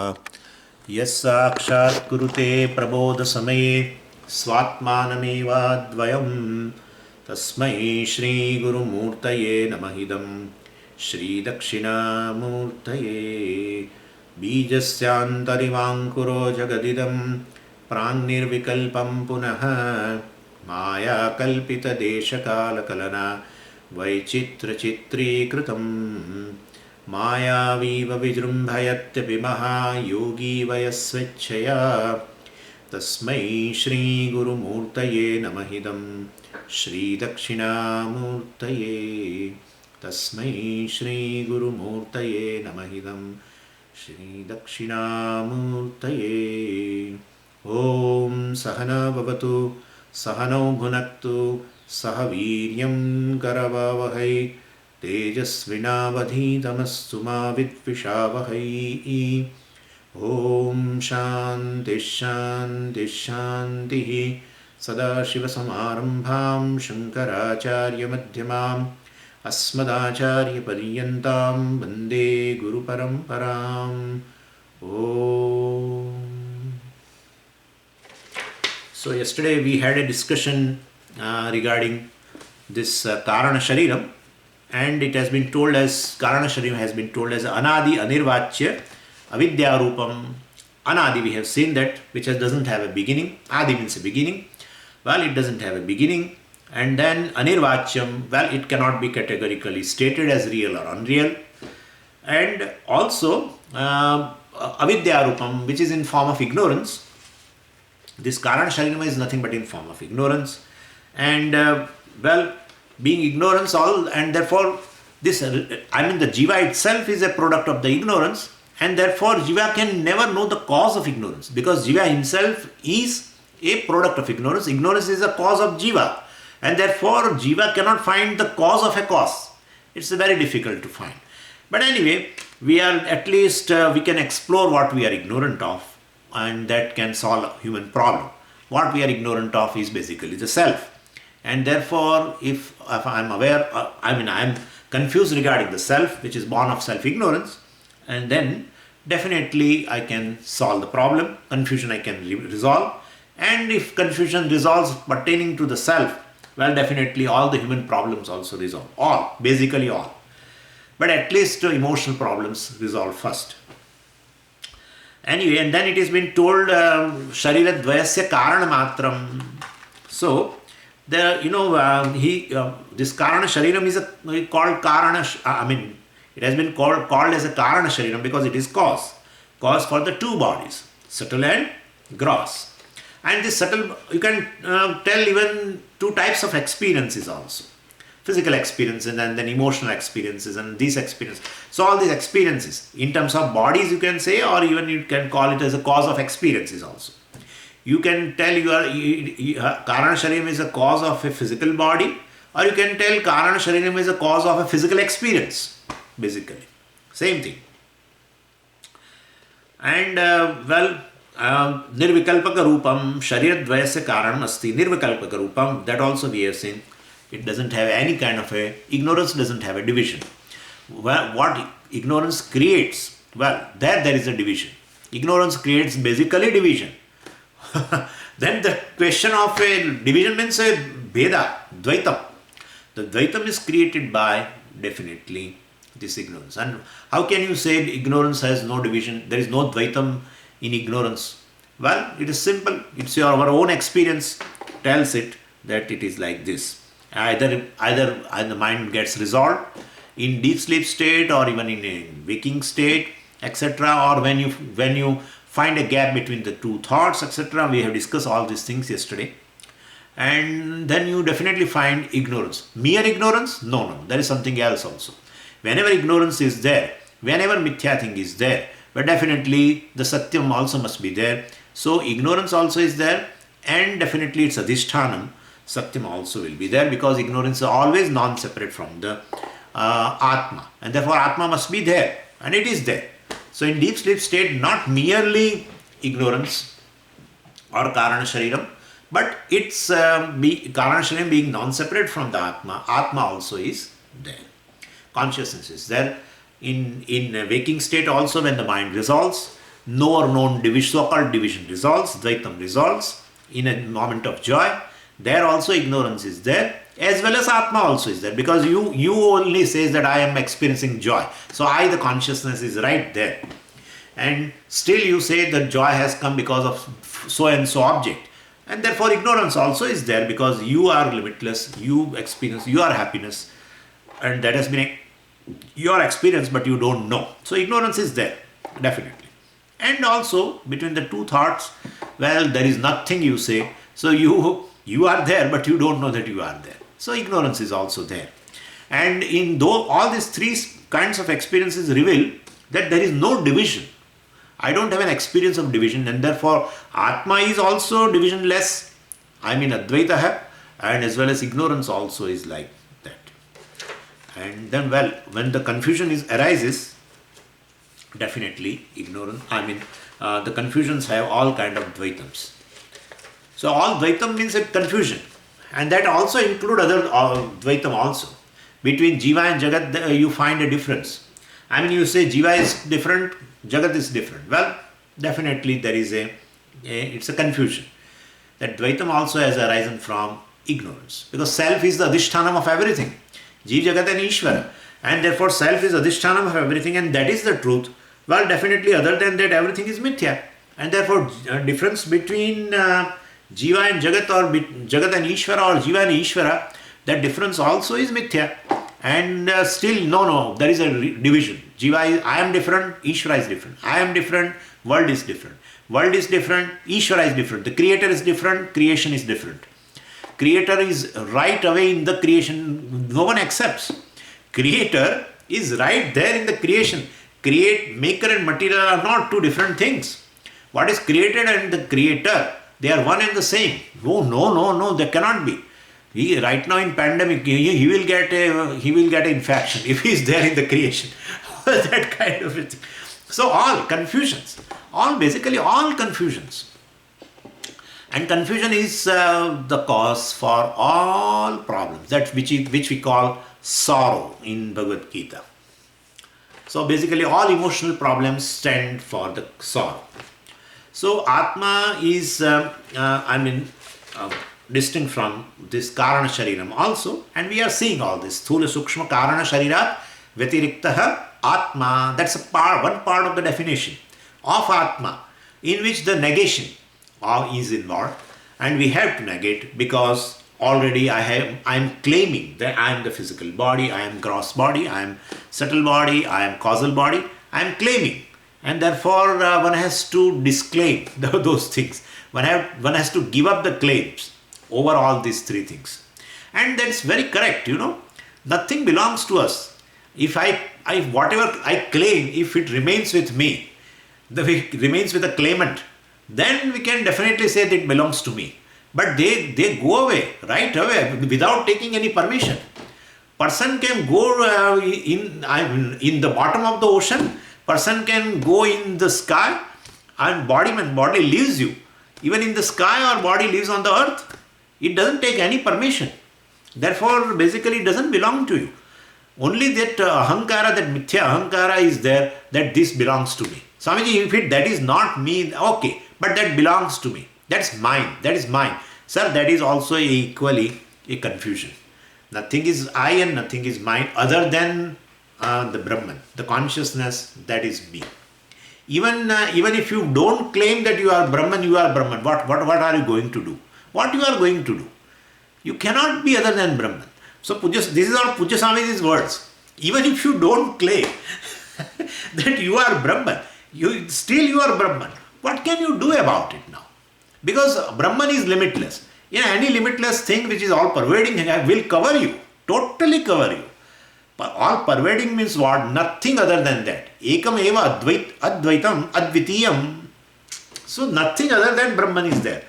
यः साक्षात् कुरुते प्रबोधसमये स्वात्मानमेवाद्वयं तस्मै श्रीगुरुमूर्तये नमः इदं श्रीदक्षिणामूर्तये बीजस्यान्तरिवाङ्कुरो जगदिदं प्राङ्निर्विकल्पं पुनः मायाकल्पितदेशकालकलना वैचित्रचित्रीकृतम् मायावीव विजृम्भयत्यपि महायोगी वयस्वेच्छया तस्मै श्रीगुरुमूर्तये नमः इदं श्रीदक्षिणामूर्तये तस्मै श्रीगुरुमूर्तये नमः इदं श्रीदक्षिणामूर्तये ॐ सहना भवतु सहनौ भुनक्तु सह वीर्यं करवावहै तेजस्विनावधीतमस्तु मा विद्विषावहै ॐ शान्तिः शान्तिः शान्तिः सदाशिवसमारम्भां शङ्कराचार्यमध्यमाम् अस्मदाचार्यपर्यन्तां वन्दे गुरुपरम्पराम् ॐ. So yesterday we had a discussion regarding this Karana Shariram, and it has been told as Karana Shariram has been told as Anadi Anirvachya Avidya Rupam. Anadi, we have seen that, which doesn't have a beginning. Adi means a beginning. Well, it doesn't have a beginning. And then Anirvachyam, well, it cannot be categorically stated as real or unreal. And also Avidya Rupam, which is in form of ignorance. This Karana Sharirama is nothing but in form of ignorance. And well, being ignorance all, and therefore the Jiva itself is a product of the ignorance, and therefore Jiva can never know the cause of ignorance, because Jiva himself is a product of ignorance. Ignorance is a cause of Jiva, and therefore Jiva cannot find the cause of a cause. It's very difficult to find. But anyway, we are at least we can explore what we are ignorant of, and that can solve a human problem. What we are ignorant of is basically the self. And therefore, if I am aware, I am confused regarding the self, which is born of self-ignorance, and then definitely I can solve the problem. Confusion I can resolve. And if confusion resolves pertaining to the self, well, definitely all the human problems also resolve. All, basically all. But at least emotional problems resolve first. Anyway, and then it has been told, Sharira Dvayasya Karana Matram. So, this Karana Shariram is called Karana, it has been called as a Karana Shariram because it is cause for the two bodies, subtle and gross. And this subtle, you can tell even two types of experiences also. Physical experiences and then emotional experiences and these experiences. So all these experiences, in terms of bodies you can say, or even you can call it as a cause of experiences also. You can tell Karana Shariram is a cause of a physical body, or you can tell Karana Shariram is a cause of a physical experience, basically. Same thing. And Nirvikalpaka Rupam, Sharira Dvayasya Karanam Asti, Nirvikalpaka Rupam, that also we have seen. It doesn't have any kind of ignorance doesn't have a division. Well, what ignorance creates, well, there is a division. Ignorance creates basically division. Then the question of a division means a Veda, Dvaitam. The Dvaitam is created by definitely this ignorance. And how can you say ignorance has no division? There is no Dvaitam in ignorance. Well, it is simple. It's our own experience tells it that it is like this. Either the mind gets resolved in deep sleep state, or even in a waking state, etc., or when you find a gap between the two thoughts, etc. We have discussed all these things yesterday. And then you definitely find ignorance. Mere ignorance? No, there is something else also. Whenever ignorance is there, whenever mithya thing is there, but definitely the satyam also must be there. So ignorance also is there, and definitely its adhishthanam, satyam also will be there, because ignorance is always non-separate from the Atma, and therefore Atma must be there, and it is there. So in deep sleep state, not merely ignorance or Karana Shariram, but it's Karana Shariram being non-separate from the Atma, Atma also is there. Consciousness is there. In waking state also, when the mind resolves, no or known division, so-called division resolves, Dvaitam resolves in a moment of joy. There also ignorance is there, as well as Atma also is there, because you only says that I am experiencing joy. So I, the consciousness, is right there. And still you say that joy has come because of so and so object. And therefore ignorance also is there, because you are limitless, you experience your happiness, and that has been your experience, but you don't know. So ignorance is there, definitely. And also between the two thoughts, well, there is nothing, you say. So you are there, but you don't know that you are there. So ignorance is also there. And in though all these three kinds of experiences reveal that there is no division. I don't have an experience of division, and therefore Atma is also divisionless. I mean Advaita, and as well as ignorance also is like that. And then, well, when the confusion arises, definitely ignorance, the confusions have all kind of Dvaitams. So all Dvaitam means a confusion, and that also include other Dvaitam also. Between Jiva and Jagat, you find a difference. I mean, you say Jiva is different, Jagat is different. Well, definitely there is it's a confusion. That Dvaitam also has arisen from ignorance, because self is the adhishthanam of everything. Jiva, Jagat and Ishvara. And therefore self is adhishthanam of everything, and that is the truth. Well, definitely other than that everything is mithya. And therefore difference between Jiva and Jagat, or Jagat and Ishvara, or Jiva and Ishvara, that difference also is mithya. And still, no, there is a division. Jiva is, I am different, Ishvara is different. I am different, world is different. World is different, Ishvara is different. The creator is different, creation is different. Creator is right away in the creation, no one accepts. Creator is right there in the creation. Maker and material are not two different things. What is created and the creator, they are one and the same. No, they cannot be. Right now in pandemic, he will get an infection if he is there in the creation. That kind of a thing. So all confusions, basically all confusions. And confusion is the cause for all problems, that which we call sorrow in Bhagavad Gita. So basically all emotional problems stand for the sorrow. So Atma is, distinct from this Karana Shariram also, and we are seeing all this. Thula Sukshma Karana Sharirat Vyatiriktaha Atma. That's one part of the definition of Atma, in which the negation is involved, and we have to negate, because already I am claiming that I am the physical body, I am gross body, I am subtle body, I am causal body. I am claiming, and therefore one has to disclaim those things. One has to give up the claims over all these three things. And that's very correct, Nothing belongs to us. If whatever I claim, if it remains with me, it remains with the claimant, then we can definitely say that it belongs to me. But they go away, right away, without taking any permission. Person can go in the bottom of the ocean, person can go in the sky, and body leaves you. Even in the sky, or body lives on the earth. It doesn't take any permission. Therefore, basically, it doesn't belong to you. Only that ahankara, that mithya ahankara is there, that this belongs to me. Swamiji, if that is not me, okay, but that belongs to me. That's mine. That is mine. Sir, that is also equally a confusion. Nothing is I and nothing is mine other than the Brahman, the consciousness, that is me. Even if you don't claim that you are Brahman, you are Brahman. What are you going to do? What you are going to do? You cannot be other than Brahman. So this is all Pujya Swamiji's words. Even if you don't claim that you are Brahman, you are Brahman. What can you do about it now? Because Brahman is limitless. Any limitless thing which is all pervading will cover you, totally cover you. But all pervading means what? Nothing other than that. Ekam eva advaitam advitiyam. So nothing other than Brahman is there.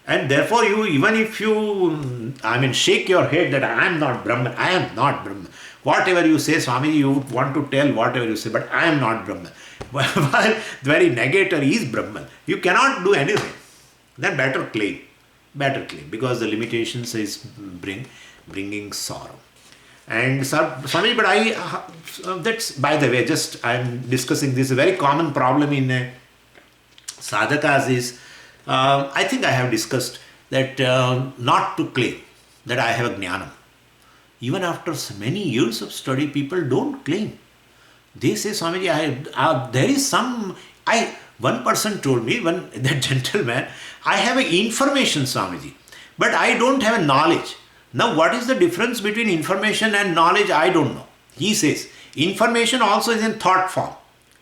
And therefore even if you shake your head that I am not Brahman, I am not Brahman. Whatever you say, Swamiji, you want to tell whatever you say, but I am not Brahman. While the very negator is Brahman, you cannot do anything. Then better claim, because the limitations is bringing sorrow. And Swami, but that's, by the way, just I am discussing this, a very common problem in sadhakas is, I think I have discussed that not to claim that I have a jnanam. Even after so many years of study, people don't claim. They say, Swamiji, there is some, one person told me, that gentleman, I have a information, Swamiji, but I don't have a knowledge. Now, what is the difference between information and knowledge? I don't know. He says, information also is in thought form.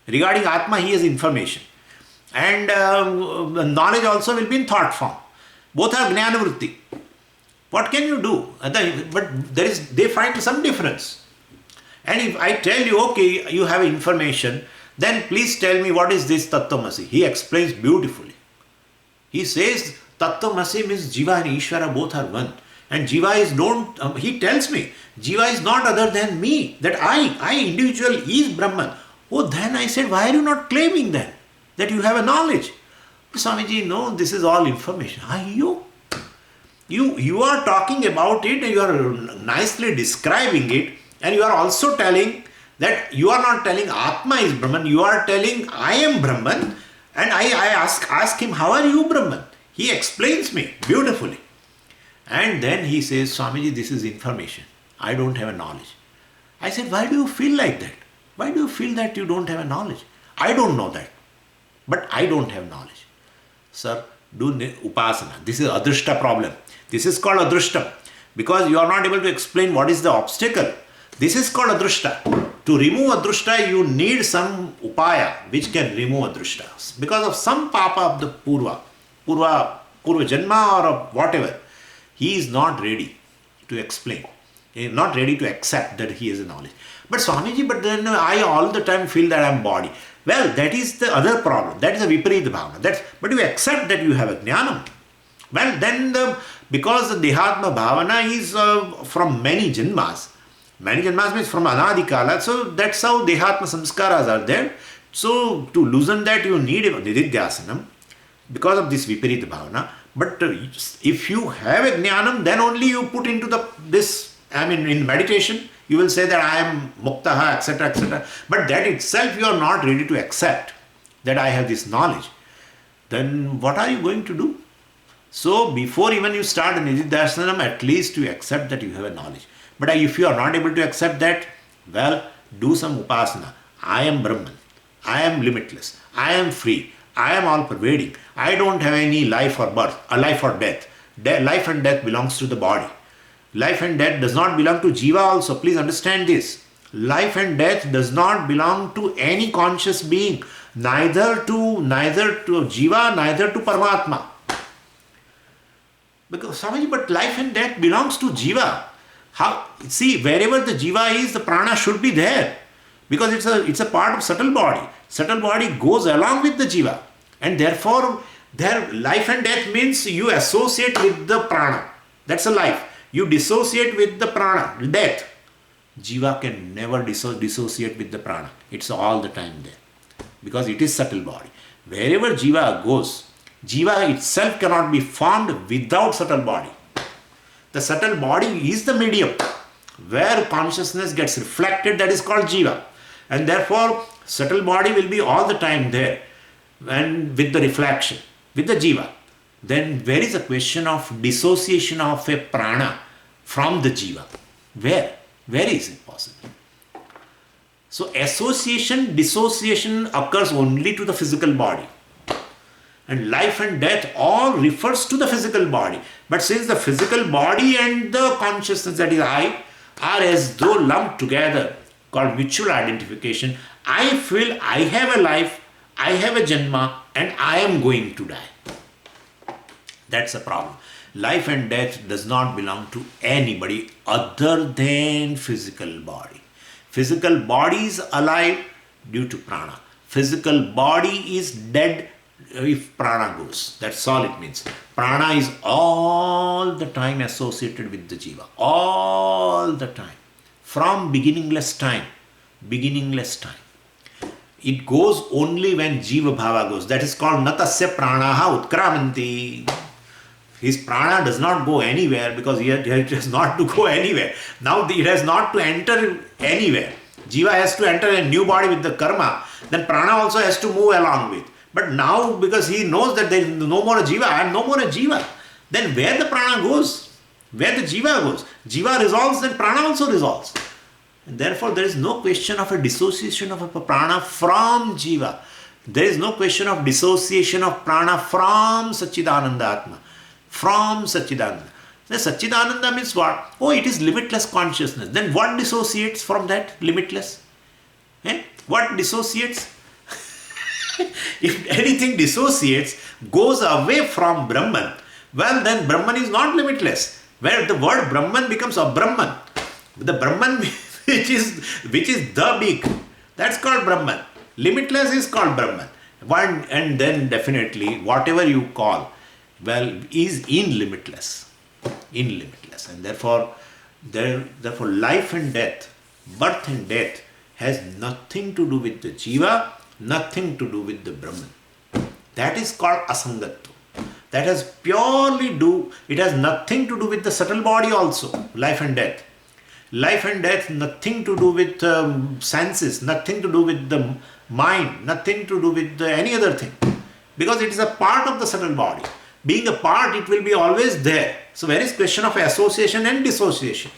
Regarding Atma, he has information. And knowledge also will be in thought form. Both are jnana vritti. What can you do? But they find some difference. And if I tell you, okay, you have information, then please tell me what is this Tattvamasi. He explains beautifully. He says, Tattvamasi means Jiva and Ishvara both are one. And Jiva is he tells me, Jiva is not other than me. That I individual is Brahman. Oh, then I said, why are you not claiming then that you have a knowledge? Swamiji, no, this is all information. You are talking about it, you are nicely describing it, and you are also telling that you are not telling Atma is Brahman, you are telling I am Brahman, and I ask him, how are you Brahman? He explains me beautifully. And then he says, Swamiji, this is information. I don't have a knowledge. I said, why do you feel like that? Why do you feel that you don't have a knowledge? I don't know that, but I don't have knowledge. Sir, do upasana. This is adrishta problem. This is called adrishtam because you are not able to explain what is the obstacle. This is called adrishta. To remove adrishta, you need some upaya which can remove adrishta. Because of some papa of the purva janma or whatever, he is not ready to explain. He is not ready to accept that he has a knowledge. But Swamiji, but then I all the time feel that I am body. Well, that is the other problem. That is a viparita bhavana. But you accept that you have a jnanam. Well, then because the Dehatma Bhavana is from many janmas. Many janmas means from Anadikala. So that's how Dehatma Samskaras are there. So to loosen that, you need a Nididhyasanam because of this Viparita Bhavana. But if you have a Jnanam, then only you put into in meditation, you will say that I am Muktaha, etc., etc. But that itself you are not ready to accept that I have this knowledge. Then what are you going to do? So before even you start a Nididhyasanam, at least you accept that you have a knowledge. But if you are not able to accept that, well, do some upasana. I am Brahman. I am limitless. I am free. I am all pervading. I don't have any life or birth, life or death. Life and death belongs to the body. Life and death does not belong to Jiva also. Please understand this. Life and death does not belong to any conscious being. Neither to Jiva, neither to Paramatma. Because Swamiji, but life and death belongs to Jiva. See, wherever the Jiva is, the prana should be there. Because it's a part of subtle body. Subtle body goes along with the Jiva. And therefore, their life and death means you associate with the prana. That's a life. You dissociate with the prana, death. Jiva can never dissociate with the prana. It's all the time there. Because it is subtle body. Wherever Jiva goes, Jiva itself cannot be formed without subtle body. The subtle body is the medium where consciousness gets reflected, that is called Jiva. And therefore, subtle body will be all the time there and with the reflection, with the Jiva. Then where is the question of dissociation of a prana from the Jiva? Where? Where is it possible? So dissociation occurs only to the physical body. And life and death all refers to the physical body. But since the physical body and the consciousness, that is I, are as though lumped together, called mutual identification, I feel I have a life, I have a janma, and I am going to die. That's the problem. Life and death does not belong to anybody other than physical body. Physical body is alive due to prana. Physical body is dead if prana goes. That's all it means. Prana is all the time associated with the Jiva. All the time. From beginningless time. It goes only when Jiva Bhava goes. That is called Natasya Pranaha Utkramanti. His prana does not go anywhere because it has not to go anywhere. Now it has not to enter anywhere. Jiva has to enter a new body with the karma. Then prana also has to move along with. But now, because he knows that there is no more a jiva, I am no more a jiva, then where the prana goes, where the jiva goes, jiva resolves, then prana also resolves. And therefore, there is no question of a dissociation of a prana from jiva. There is no question of dissociation of prana from Satchidananda Atma. From Satchidananda. The Satchidananda means what? Oh, it is limitless consciousness. Then what dissociates from that limitless? What dissociates? If anything dissociates, goes away from Brahman, well then Brahman is not limitless. Where the word Brahman becomes a Brahman. The Brahman which is the big, that's called Brahman. Limitless is called Brahman. One, and then definitely whatever you call, well, is in limitless. In limitless. And therefore life and death, birth and death has nothing to do with the jiva, nothing to do with the Brahman. That is called asangatva. That has it has nothing to do with the subtle body also, life and death. Life and death, nothing to do with senses, nothing to do with the mind, nothing to do with any other thing. Because it is a part of the subtle body. Being a part, it will be always there. So there is question of association and dissociation.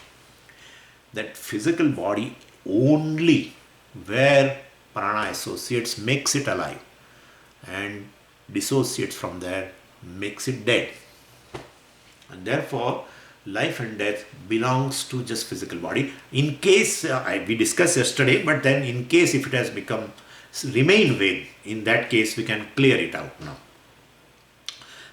That physical body only where prana associates makes it alive, and dissociates from there makes it dead. And therefore life and death belongs to just physical body. In case we discussed yesterday, but then in case if it has remain vague, in that case we can clear it out now.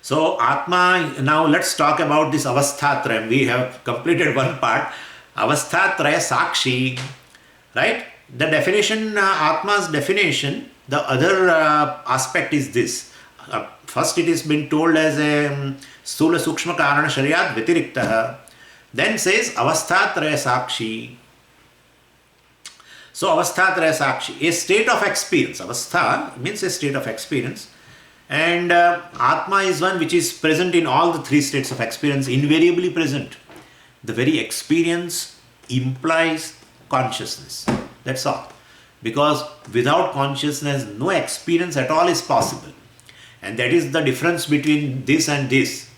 So Atma, now let's talk about this avasthatrayam. We have completed one part. Avasthatraya sakshi, right? The definition, Atma's definition, the other aspect is this. First it has been told as a Sthula Sukshma Karana Shariyat Vyatiriktah. Then says Avasthatraya Sakshi. So Avasthatraya Sakshi, a state of experience. Avastha means a state of experience. And Atma is one which is present in all the three states of experience, invariably present. The very experience implies consciousness. That's all. Because without consciousness, no experience at all is possible. And that is the difference between this and this.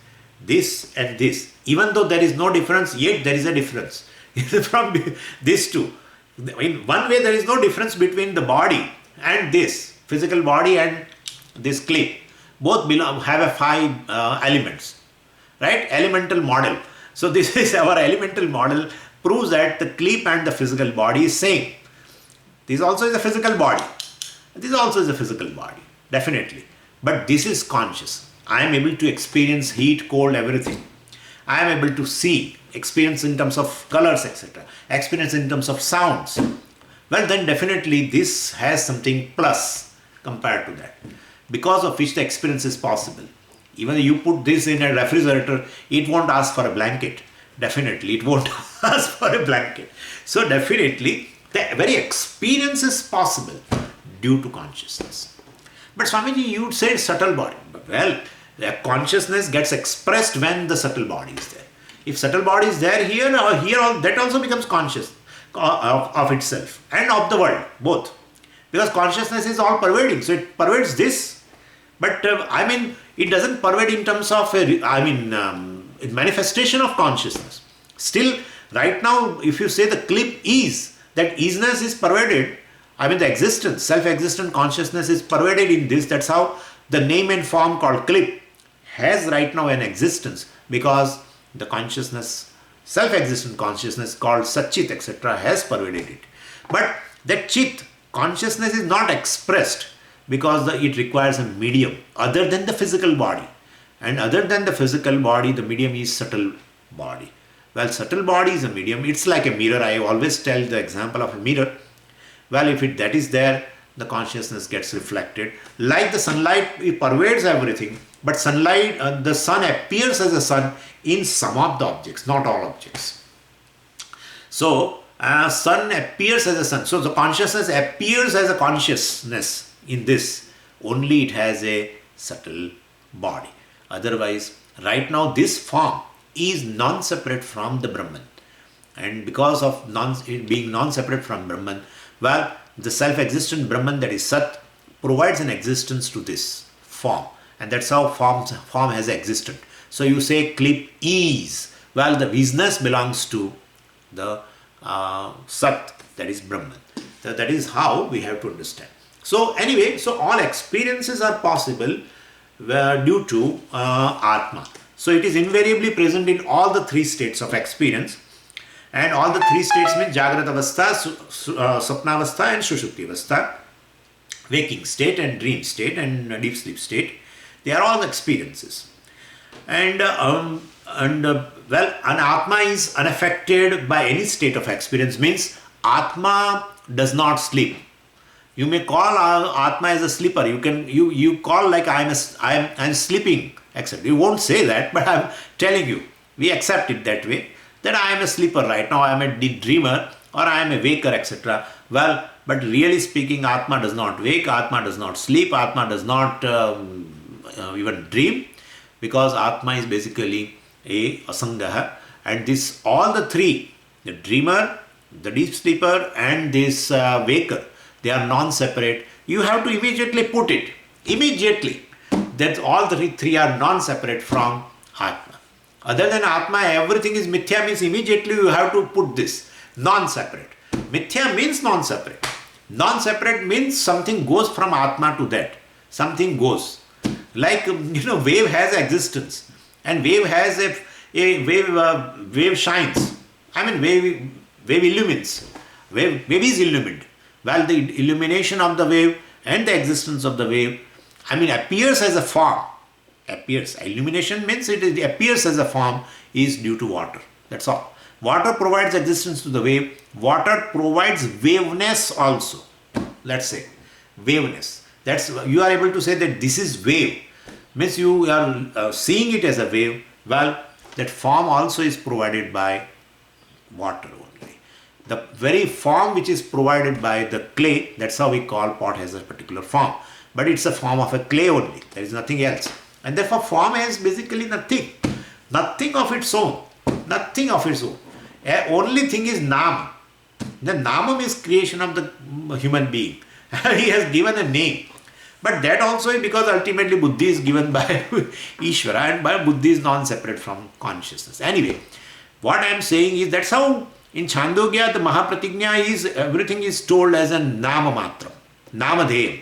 This and this. Even though there is no difference, yet there is a difference from these two. In one way, there is no difference between the body and this physical body and this clip. Both have a 5 elements, right? Elemental model. So this is our elemental model, proves that the clip and the physical body is same. This also is a physical body. This also is a physical body, definitely. But this is conscious. I am able to experience heat, cold, everything. I am able to see, experience in terms of colors, etc. Experience in terms of sounds. Well, then definitely this has something plus compared to that, because of which the experience is possible. Even if you put this in a refrigerator, it won't ask for a blanket. Definitely, it won't ask for a blanket. So definitely, the very experience is possible due to consciousness. But Swamiji, you would say subtle body. Well, the consciousness gets expressed when the subtle body is there. If subtle body is there here or here, that also becomes conscious of itself and of the world, both. Because consciousness is all pervading, so it pervades this. But it doesn't pervade in terms of manifestation of consciousness. Still, right now, if you say the clip is, that isness is pervaded. The existence, self-existent consciousness is pervaded in this. That's how the name and form called clip has right now an existence, because the consciousness, self-existent consciousness called Satchit, etc. has pervaded it. But that Chit, consciousness, is not expressed because it requires a medium other than the physical body. And other than the physical body, the medium is subtle body. Well, subtle body is a medium. It's like a mirror. I always tell the example of a mirror. Well, if that is there, the consciousness gets reflected. Like the sunlight, it pervades everything. But sunlight, the sun appears as a sun in some of the objects, not all objects. So, sun appears as a sun. So, the consciousness appears as a consciousness in this. Only it has a subtle body. Otherwise, right now, this form is non-separate from the Brahman. And because of it being non-separate from Brahman, well, the self-existent Brahman, that is Sat, provides an existence to this form, and that's how form has existed. So you say clip is, well, the business belongs to the Sat, that is Brahman. So that is how we have to understand. So anyway, so all experiences are possible due to Atma. So it is invariably present in all the three states of experience, and all the three states mean Jagrat Avastha, Sapna Avastha and Sushupti Avastha, waking state and dream state and deep sleep state. They are all experiences. And well, an Atma is unaffected by any state of experience, means Atma does not sleep. You may call Atma as a sleeper. You call like I'm sleeping, etc. You won't say that, but I'm telling you, we accept it that way, that I am a sleeper right now, I am a dreamer, or I am a waker, etc. Well, but really speaking, Atma does not wake, Atma does not sleep, Atma does not even dream, because Atma is basically a asangaha, and this, all the three, the dreamer, the deep sleeper and this waker, they are non-separate. You have to immediately put it, immediately, that all the three are non-separate from Atma. Other than Atma, everything is mithya, means immediately you have to put this, non-separate. Mithya means non-separate. Non-separate means something goes from Atma to that. Something goes. Like, wave has existence, and wave has wave shines. I mean, wave illumines. Wave is illumined. Well, the illumination of the wave and the existence of the wave, appears as a form. Appears. Illumination means it appears as a form is due to water. That's all. Water provides existence to the wave. Water provides waveness also. Let's say waveness. That's, you are able to say that this is wave. Means you are seeing it as a wave. Well, that form also is provided by water only. The very form which is provided by the clay, that's how we call pot has a particular form. But it's a form of a clay only. There is nothing else. And therefore form has basically nothing. Nothing of its own. Nothing of its own. Only thing is Nama. The Nama is creation of the human being. He has given a name. But that also is because ultimately Buddhi is given by Ishvara, and by Buddhi is non-separate from consciousness. Anyway, what I am saying is that's how in Chandogya the Mahapratignya is, everything is told as a Nama Matram. Namadheyam.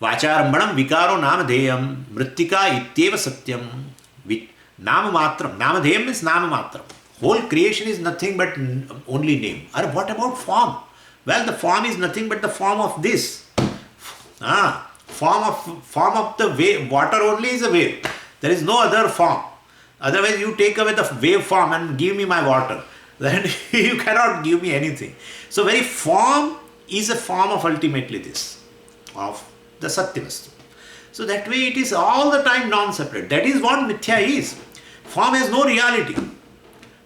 Vacharambanam vikaro namadheyam mrittika ityeva satyam. Nama Matram. Namadheyam means Nama Matram. Whole creation is nothing but only name. Or what about form? Well, the form is nothing but the form of this. Form of the wave. Water only is a wave. There is no other form. Otherwise, you take away the wave form and give me my water. Then you cannot give me anything. So, very form is a form of ultimately this, of the Satyavastu. So, that way it is all the time non-separate. That is what Mithya is. Form has no reality.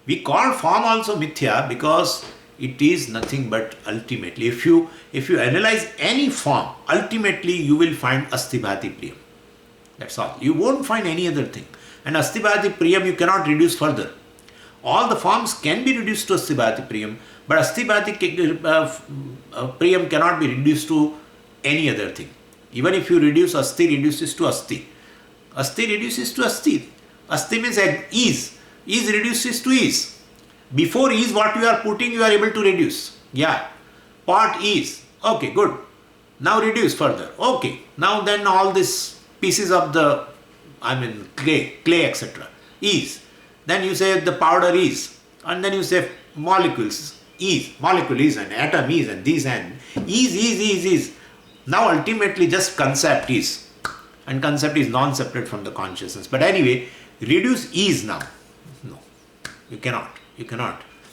We call form also Mithya because it is nothing but ultimately. If you analyze any form, ultimately you will find Asthibhati Priyam. That's all. You won't find any other thing. And Asthibhati Priyam you cannot reduce further. All the forms can be reduced to Asthibhati Priyam, but Asthibhati Priyam cannot be reduced to any other thing. Even if you reduce Asti, reduces to Asti. Asti reduces to Asti. Asti means ease. Ease reduces to ease. Before ease, what you are putting, you are able to reduce. Yeah. Pot ease. Okay, good. Now reduce further. Okay. Now then all these pieces of the, clay, etc. Ease. Then you say the powder is. And then you say molecules is. Molecule is and atom is and these and is. Now ultimately just concept is. And concept is non-separate from the consciousness. But anyway, reduce is now. No. You cannot.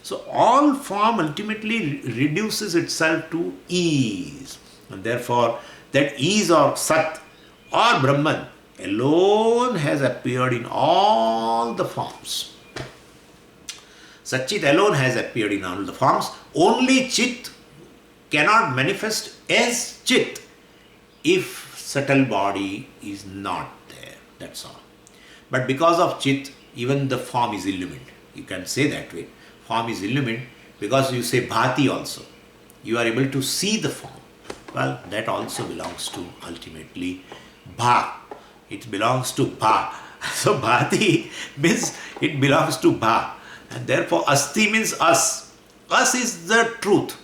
So all form ultimately reduces itself to ease. And therefore that ease or Sat or Brahman alone has appeared in all the forms. Satchit alone has appeared in all the forms. Only Chit cannot manifest as Chit if subtle body is not there. That's all. But because of Chit, even the form is illumined. You can say that way. Form is illumined because you say Bhati also. You are able to see the form. Well, that also belongs to ultimately Bha. It belongs to Bha. So Bhati means it belongs to Bha. And therefore Asti means us. Us is the truth.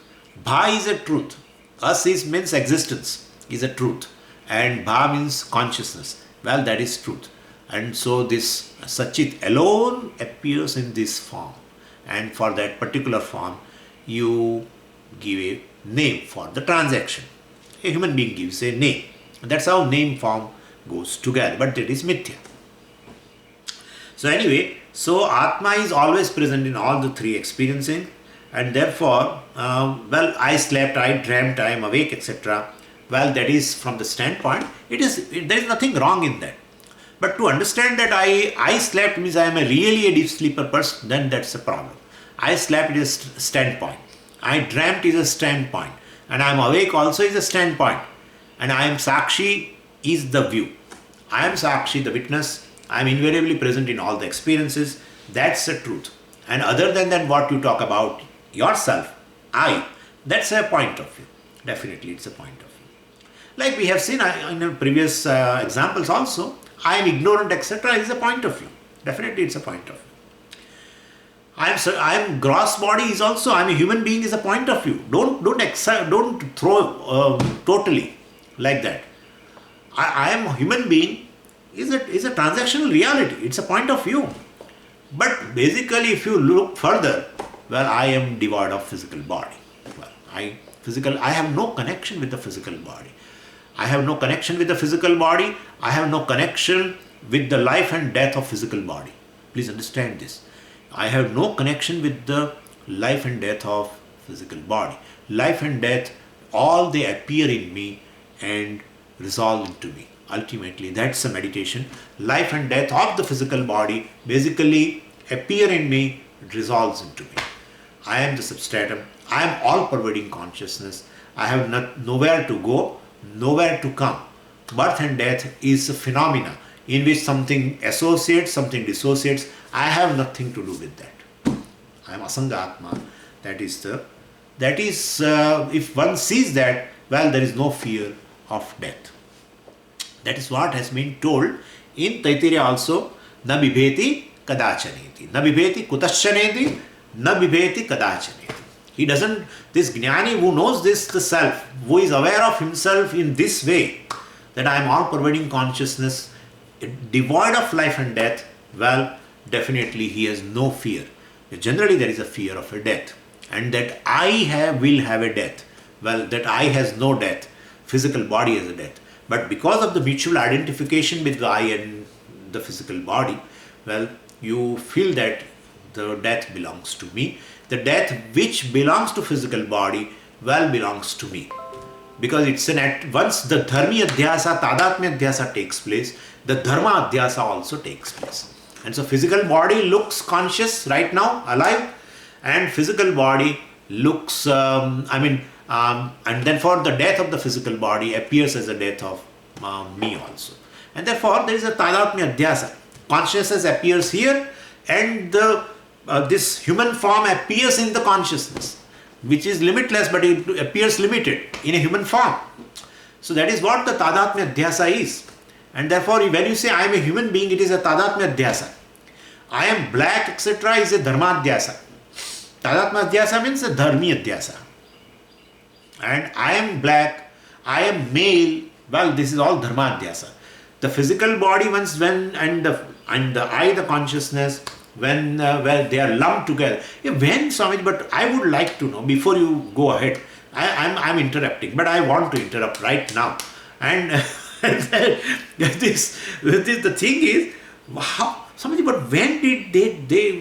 Bha is a truth. Us is means existence, is a truth. And Bha means consciousness. Well, that is truth. And so this Sachit alone appears in this form. And for that particular form, you give a name for the transaction. A human being gives a name. That's how name form goes together. But that is mithya. So anyway, so Atma is always present in all the three experiencing, and therefore, well, I slept, I dreamt, I am awake, etc. Well, that is from the standpoint, there is nothing wrong in that. But to understand that I slept means I am really a deep sleeper person, then that's a problem. I slept is a standpoint. I dreamt is a standpoint. And I am awake also is a standpoint. And I am Sakshi is the view. I am Sakshi, the witness. I am invariably present in all the experiences. That's the truth. And other than that, what you talk about yourself, I, that's a point of view. Definitely it's a point of view. Like we have seen in the previous examples also, I am ignorant, etc. is a point of view. Definitely it's a point of view. I am gross body is also, I am a human being is a point of view. Don't throw totally like that. I am a human being is a transactional reality. It's a point of view. But basically if you look further, well, I am devoid of physical body. Well, I have no connection with the physical body. I have no connection with the physical body. I have no connection with the life and death of physical body. Please understand this. I have no connection with the life and death of physical body. Life and death, all they appear in me and resolve into me. Ultimately, that's a meditation. Life and death of the physical body basically appear in me, resolves into me. I am the substratum. I am all-pervading consciousness. I have nowhere to go, nowhere to come. Birth and death is a phenomena in which something associates, something dissociates. I have nothing to do with that. I am Asanga Atma. That is, if one sees that, well, there is no fear of death. That is what has been told in Taittiriya also. Na bibheti kadachaneti. Na bibheti kutashaneti. Na bibheti kadachaneti. He doesn't, this Jnani who knows this, the self, who is aware of himself in this way, that I am all pervading consciousness, devoid of life and death, well, definitely he has no fear. Generally there is a fear of a death. And that will have a death. Well, that I has no death. Physical body has a death. But because of the mutual identification with the I and the physical body, well, you feel that the death belongs to me. The death which belongs to physical body, well, belongs to me. Because it's once the dharmi adhyasa, tadatmya adhyasa takes place, the dharma adhyasa also takes place. And so physical body looks conscious right now, alive, and physical body looks, and therefore the death of the physical body appears as a death of me also. And therefore there is a tadatmya adhyasa. Consciousness appears here, and this human form appears in the consciousness, which is limitless, but it appears limited in a human form. So that is what the tadatmya adhyasa is. And therefore when you say I am a human being, it is a tadatmya adhyasa. I am black, etc. is a dharma adhyasa. Tadatmya adhyasa means a dharmi adhyasa. And I am black, I am male, well, this is all dharma adhyasa. The physical body and the I, the consciousness, when they are lumped together. When, Swami, but I would like to know, before you go ahead, I'm interrupting, but I want to interrupt right now. And the thing is, wow, Swami, but when did they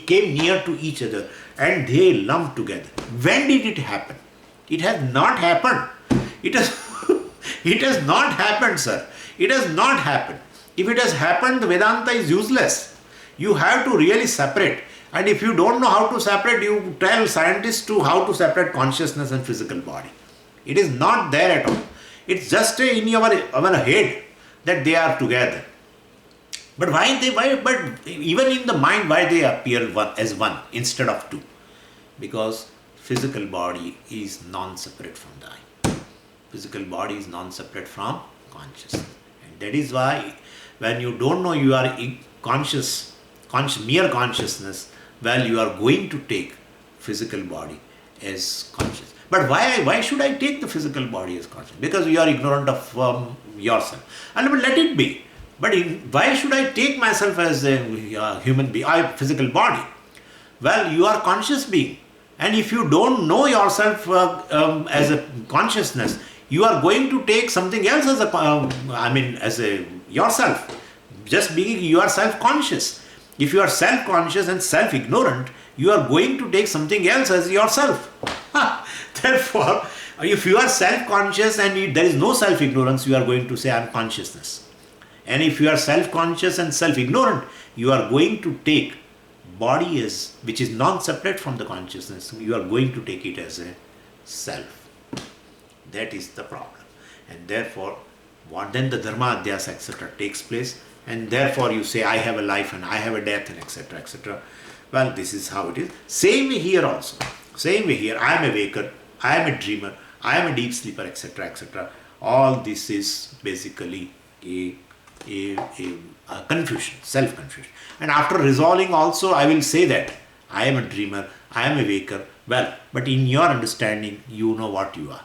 came near to each other and they lumped together? When did it happen? It has not happened. It has not happened, sir. It has not happened. If it has happened, the Vedanta is useless. You have to really separate. And if you don't know how to separate, you tell scientists how to separate consciousness and physical body. It is not there at all. It's just in our head that they are together. But but even in the mind, why they appear as one instead of two? Because physical body is non-separate from the I. Physical body is non-separate from consciousness. And that is why when you don't know you are conscious, mere consciousness, well, you are going to take physical body as conscious. But why should I take the physical body as conscious? Because you are ignorant of yourself. And let it be. But why should I take myself as a human being, physical body? Well, you are conscious being. And if you don't know yourself as a consciousness, you are going to take something else as yourself. Just being, you are self-conscious. If you are self-conscious and self-ignorant, you are going to take something else as yourself. Therefore, if you are self-conscious and there is no self-ignorance, you are going to say, I am consciousness. And if you are self-conscious and self-ignorant, you are going to take body as, which is non-separate from the consciousness, you are going to take it as a self. That is the problem. And therefore, then the dharma adhyasa, etc. takes place. And therefore you say, I have a life and I have a death and etc. etc. Well, this is how it is. Same way here also. Same way here. I am a waker, I am a dreamer, I am a deep sleeper, etc. etc. All this is basically a confusion, self-confusion. And after resolving also, I will say that I am a dreamer, I am a waker. Well, but in your understanding, you know what you are.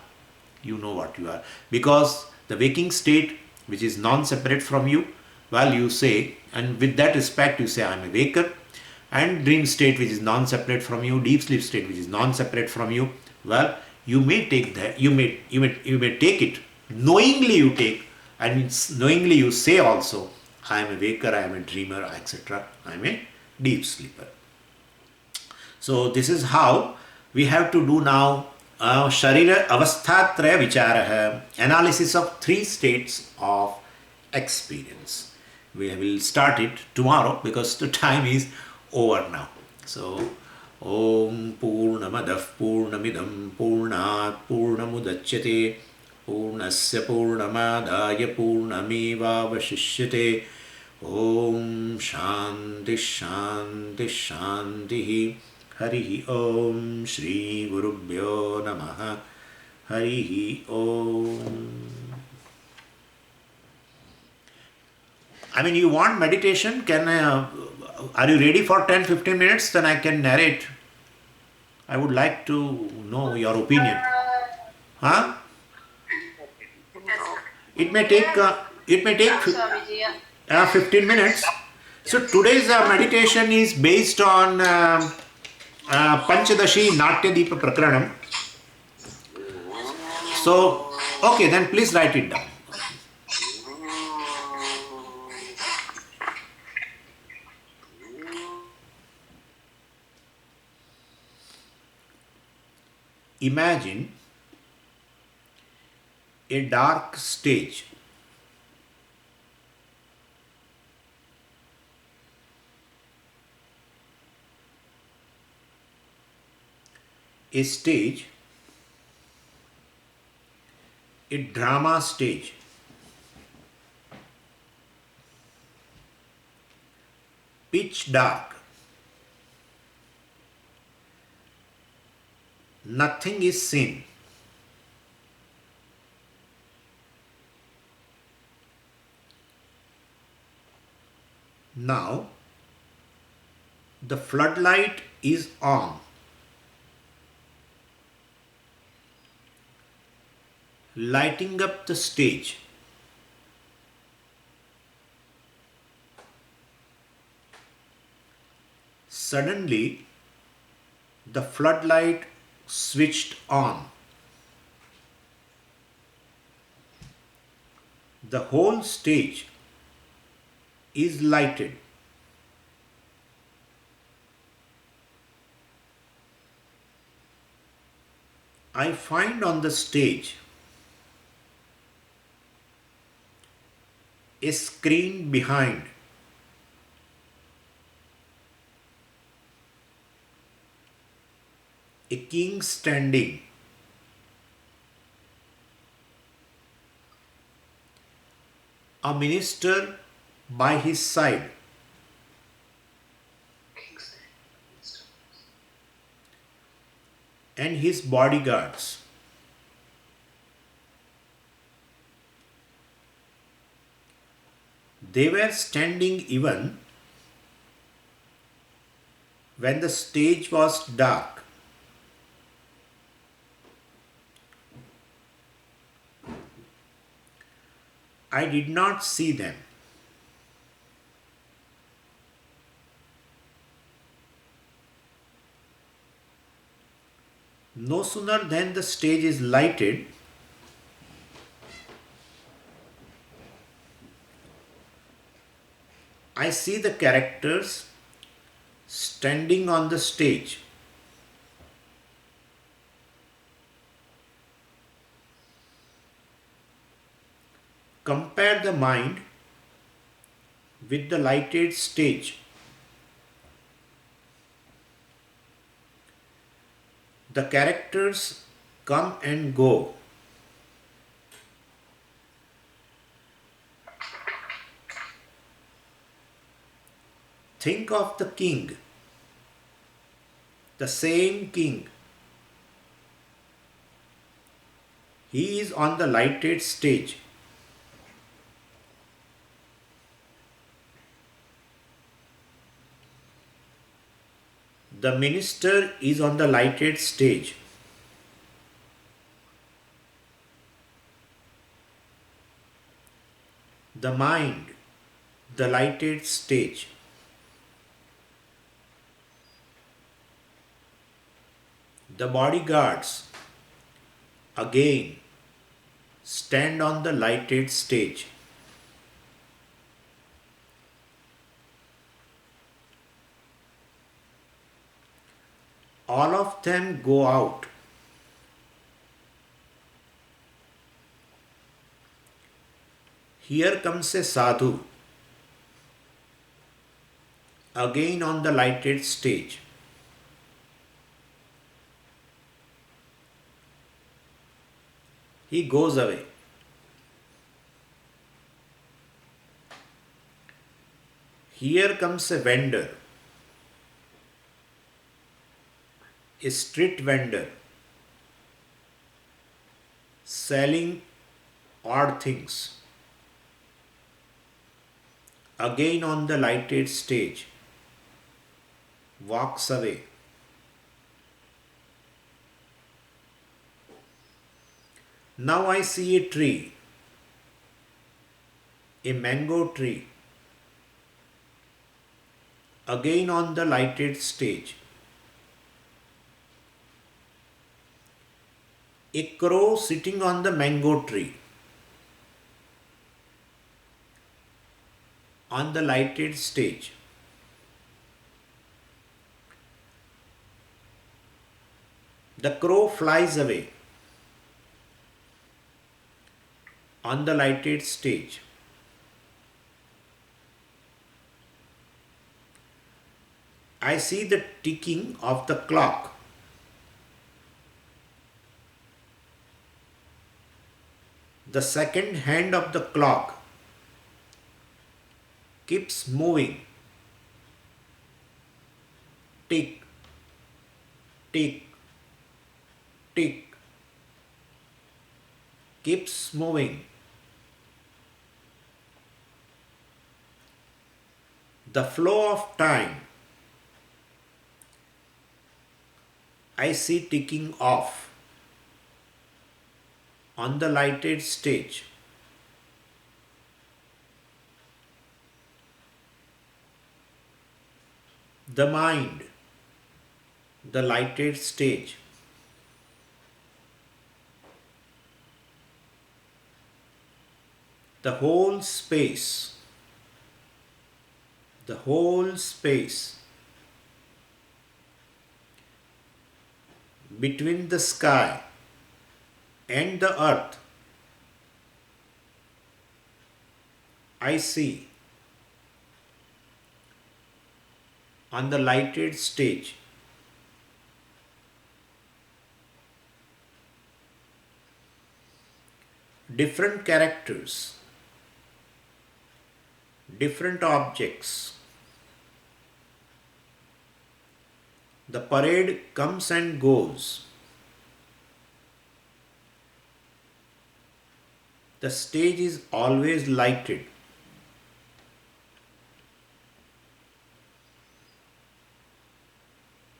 You know what you are. Because the waking state, which is non-separate from you, well, you say, and with that respect, you say, I am a waker. And dream state, which is non-separate from you, deep sleep state, which is non-separate from you, well, you may take that, you may take it, knowingly you take, and knowingly you say also, I am a waker, I am a dreamer, etc. I am a deep sleeper. So this is how we have to do now Sharira Avasthatraya Vicharaha, analysis of 3 states of experience. We will start it tomorrow because the time is over now. So, Om Purnamadav Purnamidam Purnat Purnamudachyate Purnasya Purnamadaya Purnameva Vashishyate. Om Shanti Shanti Shanti. Harihi Om Shri Gurubhyo Namaha. Harihi Om. I mean, you want meditation? Are you ready for 10-15 minutes? Then I can narrate. I would like to know your opinion. Huh? It may take 15 minutes. So today's meditation is based on Panchadashi Natya Deepa Prakranam. So, okay, then please write it down. Imagine a dark stage. A stage, a drama stage. Pitch dark. Nothing is seen. Now, the floodlight is on. Lighting up the stage. Suddenly, the floodlight switched on. The whole stage is lighted. I find on the stage a screen behind. A king standing. A minister by his side. and his bodyguards. They were standing even when the stage was dark. I did not see them. No sooner than the stage is lighted, I see the characters standing on the stage. Compare the mind with the lighted stage. The characters come and go. Think of the king, the same king. He is on the lighted stage. The minister is on the lighted stage. The mind, the lighted stage. The bodyguards, again, stand on the lighted stage. All of them go out. Here comes a sadhu, again on the lighted stage. He goes away. Here comes a vendor, a street vendor, selling odd things, again on the lighted stage, walks away. Now I see a tree, a mango tree, again on the lighted stage. A crow sitting on the mango tree, on the lighted stage. The crow flies away on the lighted stage. I see the ticking of the clock. The second hand of the clock keeps moving. Tick, tick, tick. Keeps moving. The flow of time I see ticking off on the lighted stage. The mind, the lighted stage. The whole space, the whole space between the sky and the earth, I see on the lighted stage. Different characters, different objects. The parade comes and goes. The stage is always lighted.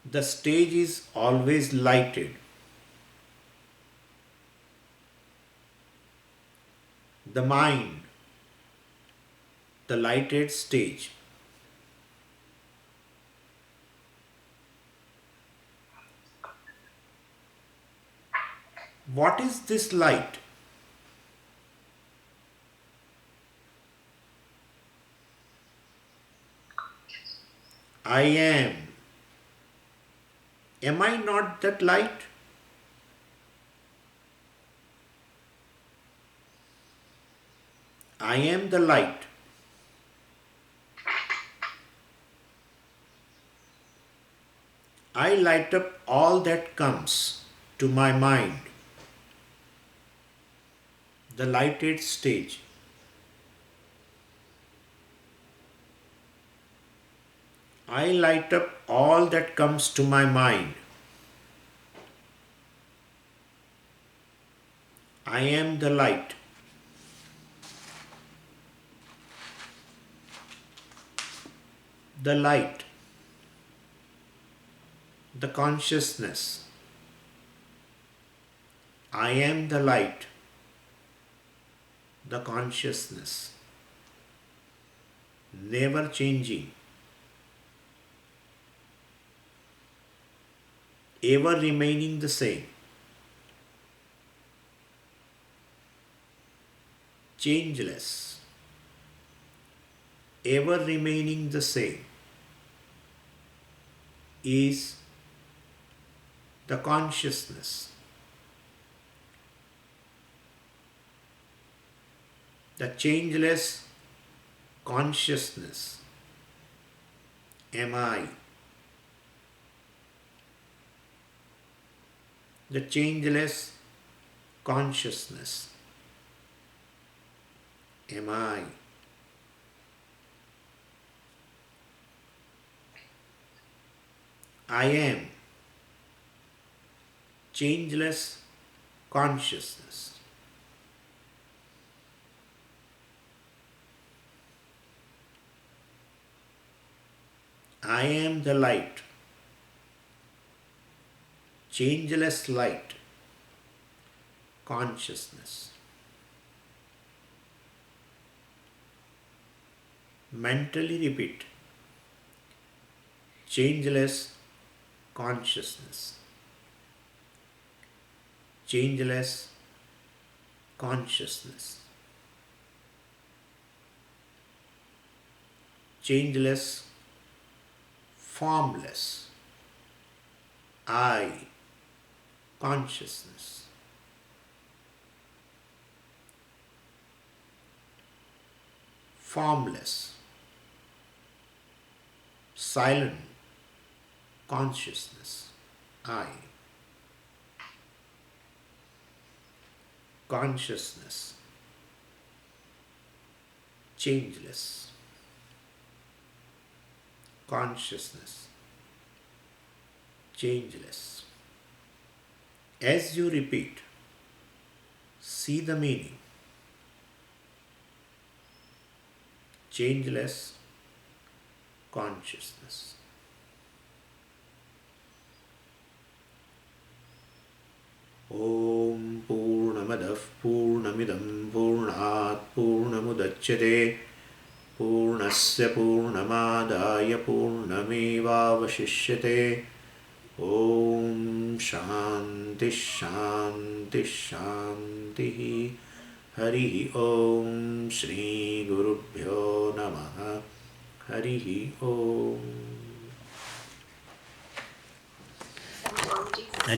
The stage is always lighted. The mind, the lighted stage. What is this light? I am. Am I not that light? I am the light. I light up all that comes to my mind. The lighted stage. I light up all that comes to my mind. I am the light. The light. The consciousness. I am the light. The consciousness. Never changing. Ever remaining the same. Changeless. Ever remaining the same is the consciousness. The changeless consciousness am I. The changeless consciousness am I. I am changeless consciousness. I am the light, changeless light, consciousness. Mentally repeat, changeless consciousness, changeless consciousness, changeless, formless, I, consciousness. Formless, silent, consciousness, I. Consciousness, changeless, consciousness, changeless. As you repeat, see the meaning. Changeless consciousness. Om Purnamadav Purnamidam Purnat Purnamudachyate Purnasya Purnamadaya Purnamevavashishyate. Om Shanti Shanti Shanti. Hari Om Shri Gurubhyo Namaha. Hari Om.